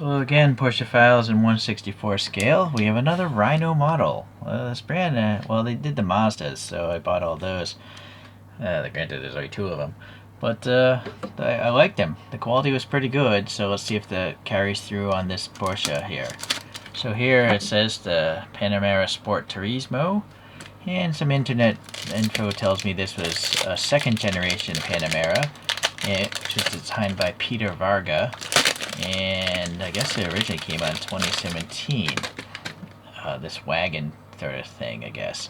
Hello again, Porsche Files in 1/64 scale. We have another Rhino model. This brand, well, they did the Mazdas, so I bought all those. Granted, there's only two of them. But I liked them. The quality was pretty good, so let's see if that carries through on this Porsche here. So here it says the Panamera Sport Turismo, and some internet info tells me this was a second generation Panamera, which was designed by Peter Varga. And I guess it originally came out in 2017. This wagon sort of thing, I guess.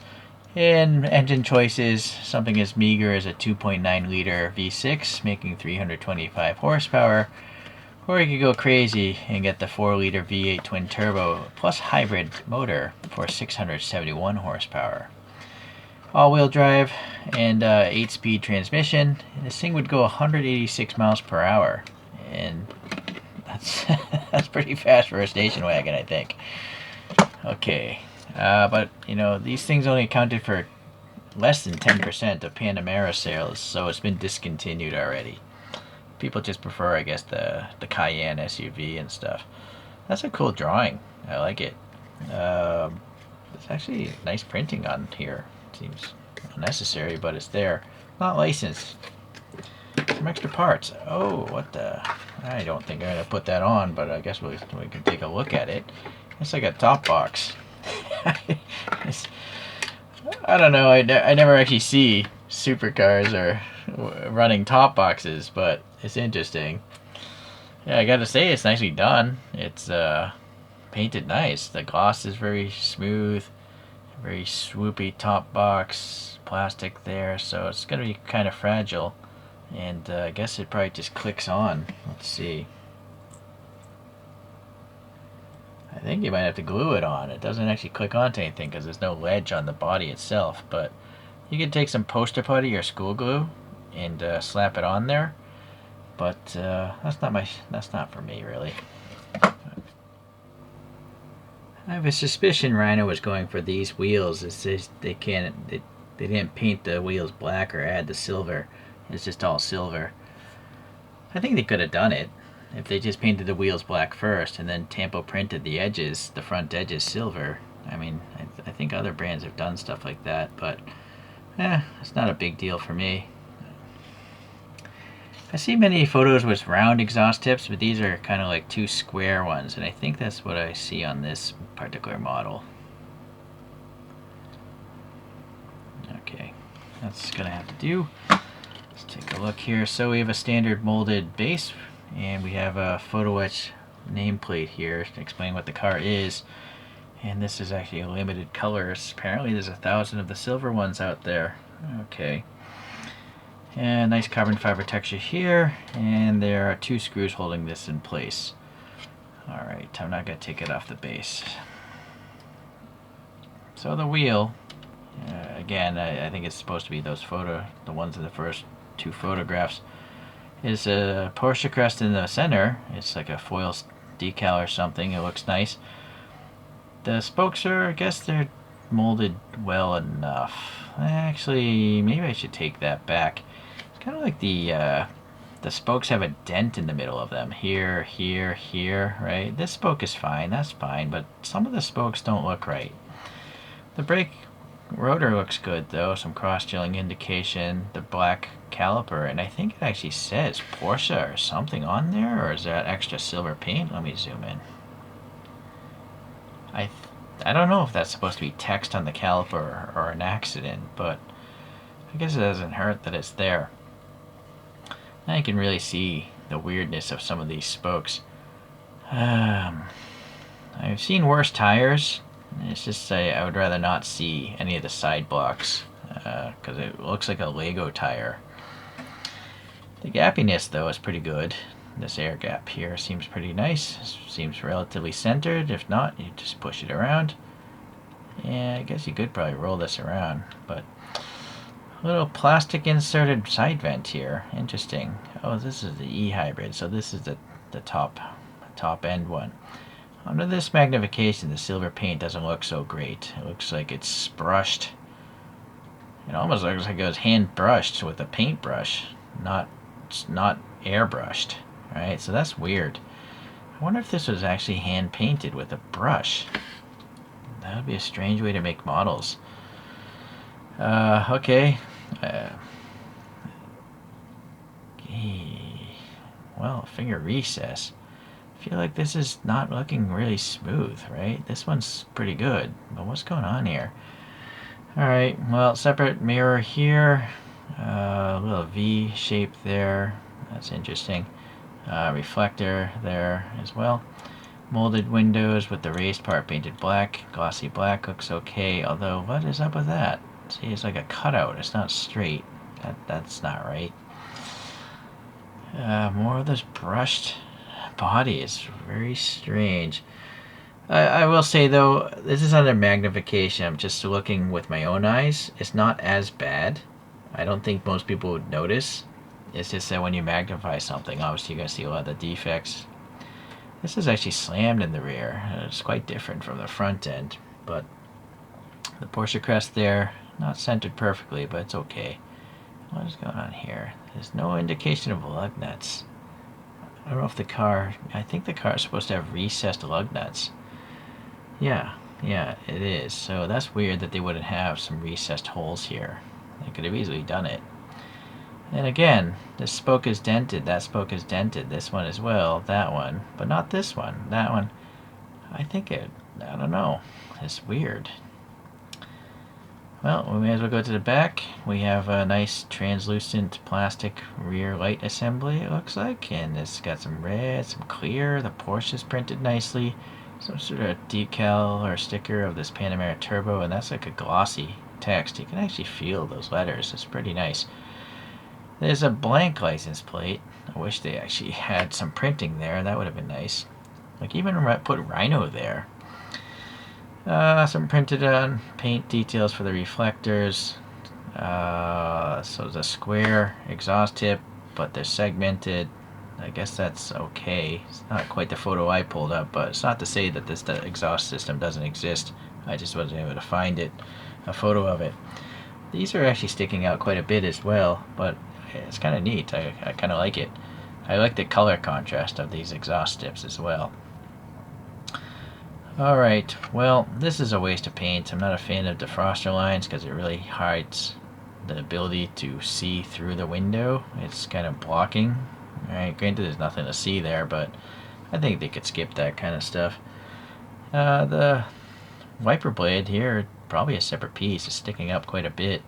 And engine choices, something as meager as a 2.9 liter V6 making 325 horsepower, or you could go crazy and get the 4 liter V8 twin turbo plus hybrid motor for 671 horsepower. All-wheel drive and 8-speed transmission. And this thing would go 186 miles per hour, and that's pretty fast for a station wagon, I think. Okay, but you know, these things only accounted for less than 10% of Panamera sales, so it's been discontinued already. People just prefer, I guess, the Cayenne SUV and stuff. That's a cool drawing. I like it. It's actually nice printing on here. Seems unnecessary, but it's there. Not licensed. Some extra parts. Oh, what the... I don't think I'm going to put that on, but I guess we can take a look at it. It's like a top box. I don't know, I never actually see supercars or running top boxes, but it's interesting. Yeah, I gotta say, it's nicely done. It's painted nice. The gloss is very smooth, very swoopy top box, plastic there, so it's gonna be kind of fragile. And I guess it probably just clicks on. Let's see. I think you might have to glue it on. It doesn't actually click onto anything because there's no ledge on the body itself. But you can take some poster putty or school glue and slap it on there. But that's not for me, really. I have a suspicion Rhino was going for these wheels. It's just they didn't paint the wheels black or add the silver. It's just all silver. I think they could have done it if they just painted the wheels black first and then tampo printed the edges, the front edges silver. I mean, I think other brands have done stuff like that, but it's not a big deal for me. I see many photos with round exhaust tips, but these are kind of like two square ones, and I think that's what I see on this particular model. Okay, that's gonna have to do. Let's take a look here. So we have a standard molded base, and we have a photo etch nameplate here to explain what the car is. And this is actually a limited colors. Apparently there's 1,000 of the silver ones out there. Okay. And nice carbon fiber texture here, and there are 2 screws holding this in place. Alright, I'm not going to take it off the base. So the wheel, again, I think it's supposed to be the ones in the first 2 photographs, is a Porsche crest in the center. It's like a foil decal or something. It looks nice. The spokes are, I guess they're molded well enough. Actually, maybe I should take that back. It's kind of like the spokes have a dent in the middle of them. Here, here, here, right? This spoke is fine, that's fine, but some of the spokes don't look right. The brake rotor looks good though, some cross-drilling indication, the black caliper, and I think it actually says Porsche or something on there, or is that extra silver paint? Let me zoom in. I don't know if that's supposed to be text on the caliper or an accident, but I guess it doesn't hurt that it's there. Now you can really see the weirdness of some of these spokes. I've seen worse tires. It's just I would rather not see any of the side blocks because it looks like a Lego tire. The gappiness though is pretty good. This air gap here seems pretty nice. Seems relatively centered. If not, you just push it around. Yeah, I guess you could probably roll this around, but a little plastic inserted side vent here. Interesting. Oh, this is the E-hybrid, so this is the top end one. Under this magnification, the silver paint doesn't look so great. It looks like it's brushed. It almost looks like it was hand brushed with a paintbrush, not airbrushed. Right, so that's weird. I wonder if this was actually hand painted with a brush. That would be a strange way to make models. Okay. Well, finger recess. I feel like this is not looking really smooth, right? This one's pretty good, but what's going on here? Alright, well, separate mirror here. A little V shape there. That's interesting. Reflector there as well. Molded windows with the raised part painted black. Glossy black looks okay, although what is up with that? See, it's like a cutout. It's not straight. That's not right. More of this brushed body is very strange. I will say though, this is under magnification. I'm just looking with my own eyes. It's not as bad. I don't think most people would notice. It's just that when you magnify something, obviously you're going to see a lot of the defects. This is actually slammed in the rear. It's quite different from the front end, but the Porsche crest there, not centered perfectly, but it's okay. What is going on here? There's no indication of lug nuts. I don't know if the car, I think the car is supposed to have recessed lug nuts. Yeah, it is. So that's weird that they wouldn't have some recessed holes here. They could have easily done it. And again, this spoke is dented, that spoke is dented, this one as well, that one, but not this one. That one, I don't know, it's weird. Well, we may as well go to the back. We have a nice translucent plastic rear light assembly, it looks like, and it's got some red, some clear. The Porsche is printed nicely. Some sort of decal or sticker of this Panamera Turbo, and that's like a glossy text. You can actually feel those letters. It's pretty nice. There's a blank license plate. I wish they actually had some printing there. That would have been nice. Like even put Rhino there. Some printed on paint details for the reflectors. So the square exhaust tip, but they're segmented. I guess that's okay. It's not quite the photo I pulled up, but it's not to say that the exhaust system doesn't exist. I just wasn't able to find it, a photo of it. These are actually sticking out quite a bit as well, but it's kind of neat. I kind of like it. I like the color contrast of these exhaust tips as well. Alright, well, this is a waste of paint. I'm not a fan of defroster lines because it really hides the ability to see through the window. It's kind of blocking. Alright, granted there's nothing to see there, but I think they could skip that kind of stuff. The wiper blade here, probably a separate piece, is sticking up quite a bit.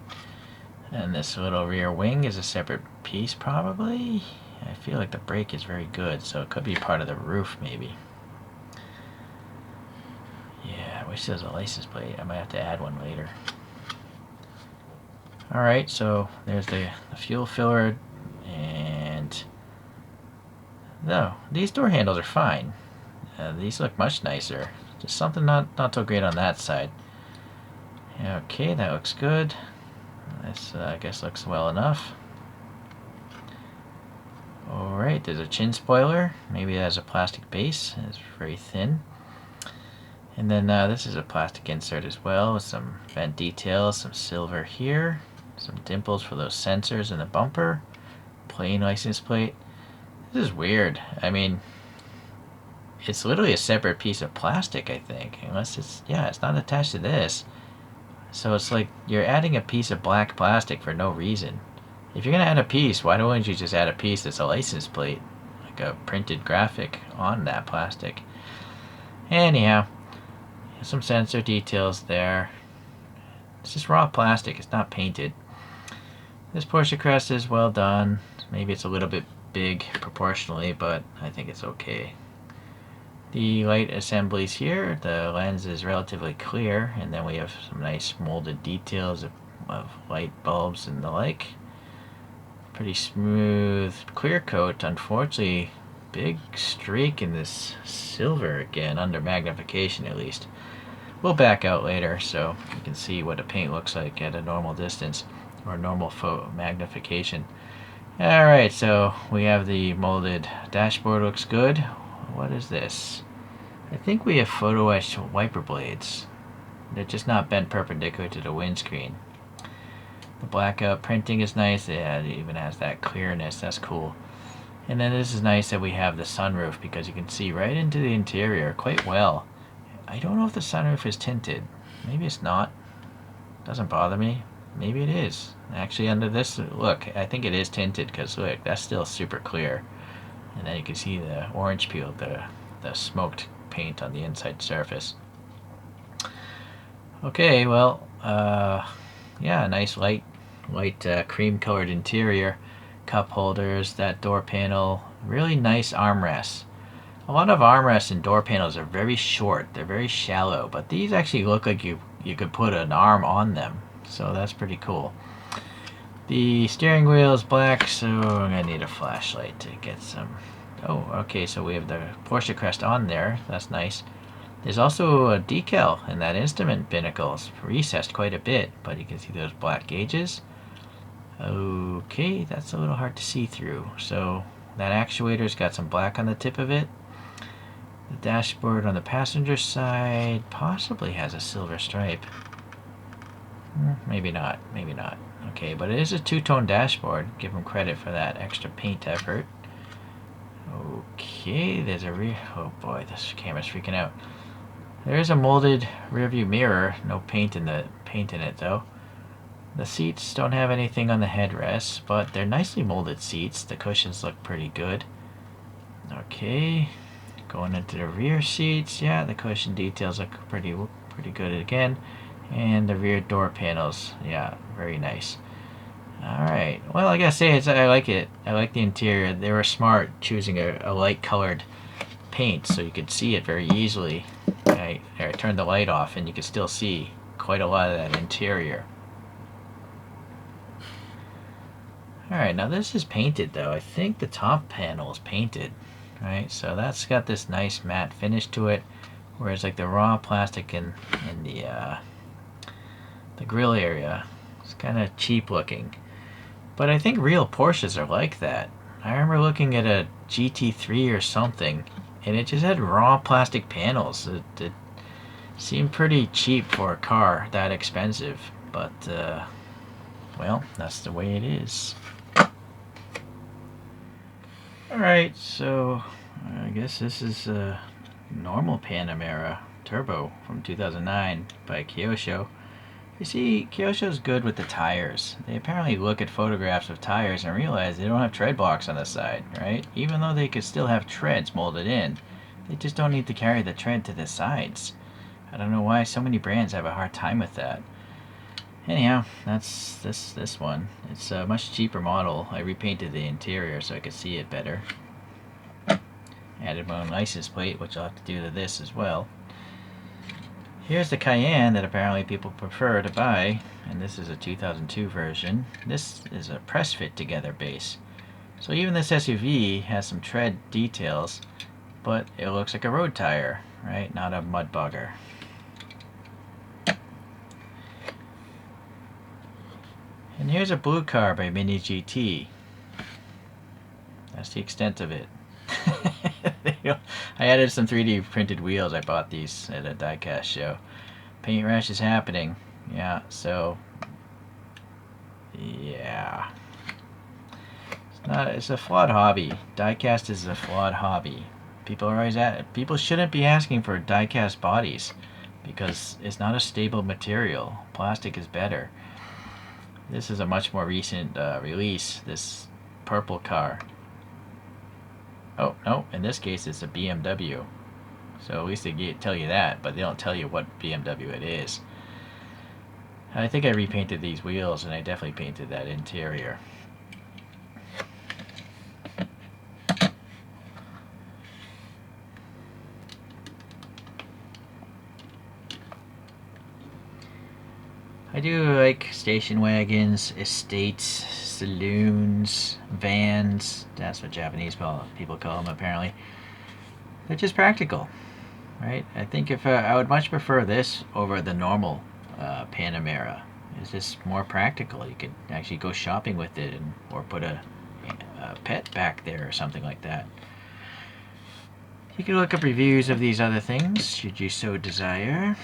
And this little rear wing is a separate piece, probably. I feel like the brake is very good, so it could be part of the roof, maybe. Yeah, I wish there was a license plate. I might have to add one later. Alright, so there's the fuel filler, and no, these door handles are fine. These look much nicer. Just something not so great on that side. Okay, that looks good. This I guess looks well enough. Alright, there's a chin spoiler. Maybe it has a plastic base. It's very thin. And then this is a plastic insert as well with some vent details, some silver here, some dimples for those sensors in the bumper, plain license plate. This is weird. I mean, it's literally a separate piece of plastic, I think, unless it's not attached to this. So it's like you're adding a piece of black plastic for no reason. If you're gonna add a piece, why don't you just add a piece that's a license plate, like a printed graphic on that plastic? Anyhow, some sensor details there. It's just raw plastic, it's not painted. This Porsche crest is well done. Maybe it's a little bit big proportionally, but I think it's okay. The light assemblies here, the lens is relatively clear, and then we have some nice molded details of light bulbs and the like. Pretty smooth clear coat. Unfortunately, big streak in this silver again, under magnification at least. We'll back out later so you can see what the paint looks like at a normal distance or normal magnification. Alright, so we have the molded dashboard, looks good. What is this? I think we have photo etched wiper blades. They're just not bent perpendicular to the windscreen. The blackout printing is nice. Yeah, it even has that clearness. That's cool. And then this is nice that we have the sunroof because you can see right into the interior quite well. I don't know if the sunroof is tinted. Maybe it's not. Doesn't bother me. Maybe it is. Actually, under this, look, I think it is tinted because look, that's still super clear. And then you can see the orange peel, the smoked paint on the inside surface. Okay, well, yeah, nice light cream colored interior, cup holders, that door panel, really nice armrests. A lot of armrests and door panels are very short, they're very shallow, but these actually look like you could put an arm on them, so that's pretty cool. The steering wheel is black, so I'm gonna need a flashlight to get some. Oh, okay, so we have the Porsche crest on there, that's nice. There's also a decal in that instrument binnacle. It's recessed quite a bit, but you can see those black gauges. Okay, that's a little hard to see through. So that actuator's got some black on the tip of it. The dashboard on the passenger side possibly has a silver stripe. Maybe not, maybe not. Okay, but it is a two-tone dashboard. Give them credit for that extra paint effort. Okay, there's a oh boy, this camera's freaking out. There is a molded rearview mirror, no paint in it though. The seats don't have anything on the headrests, but they're nicely molded seats. The cushions look pretty good. Okay, going into the rear seats, yeah, the cushion details look pretty good again. And the rear door panels, yeah, very nice. Alright, well, I gotta say, I like it. I like the interior. They were smart choosing a light colored paint so you could see it very easily. I turned the light off and you can still see quite a lot of that interior. Alright, now this is painted though. I think the top panel is painted. Right, so that's got this nice matte finish to it, whereas like the raw plastic in the grill area, it's kind of cheap looking. But I think real Porsches are like that. I remember looking at a GT3 or something, and it just had raw plastic panels. It seemed pretty cheap for a car that expensive, but well, that's the way it is. Alright, so I guess this is a normal Panamera Turbo from 2009 by Kyosho. You see, Kyosho's good with the tires. They apparently look at photographs of tires and realize they don't have tread blocks on the side, right? Even though they could still have treads molded in, they just don't need to carry the tread to the sides. I don't know why so many brands have a hard time with that. Anyhow, that's this one. It's a much cheaper model. I repainted the interior so I could see it better. Added my own license plate, which I'll have to do to this as well. Here's the Cayenne that apparently people prefer to buy, and this is a 2002 version. This is a press fit together base. So even this SUV has some tread details, but it looks like a road tire, right? Not a mud bugger. And here's a blue car by Mini GT. That's the extent of it. I added some 3D printed wheels. I bought these at a diecast show. Paint rash is happening. Yeah, so yeah. It's a flawed hobby. Diecast is a flawed hobby. People shouldn't be asking for diecast bodies because it's not a stable material. Plastic is better. This is a much more recent release, this purple car. Oh, no, in this case it's a BMW. So at least they tell you that, but they don't tell you what BMW it is. I think I repainted these wheels and I definitely painted that interior. I do like station wagons, estates, saloons, vans. That's what Japanese people call them apparently. They're just practical, right? I think if I would much prefer this over the normal Panamera. It's just more practical. You could actually go shopping with it or put a pet back there or something like that. You can look up reviews of these other things should you so desire.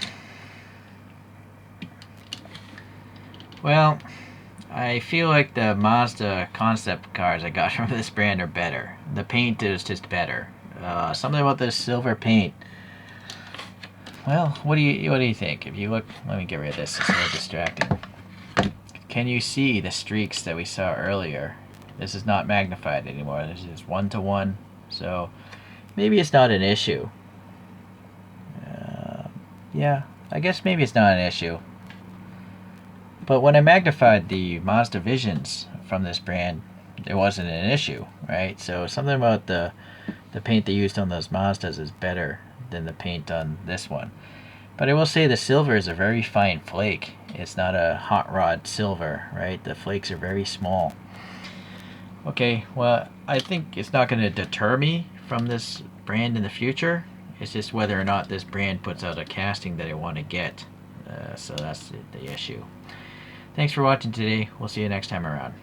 Well, I feel like the Mazda concept cars I got from this brand are better. The paint is just better. Something about this silver paint. Well, what do you think? If you look, let me get rid of this. It's a little distracting. Can you see the streaks that we saw earlier? This is not magnified anymore. This is 1-to-1. So maybe it's not an issue. Yeah, I guess maybe it's not an issue. But when I magnified the Mazda Visions from this brand, it wasn't an issue, right? So something about the paint they used on those Mazdas is better than the paint on this one. But I will say the silver is a very fine flake. It's not a hot rod silver, right? The flakes are very small. Okay, well, I think it's not going to deter me from this brand in the future. It's just whether or not this brand puts out a casting that I want to get. So that's the issue. Thanks for watching today. We'll see you next time around.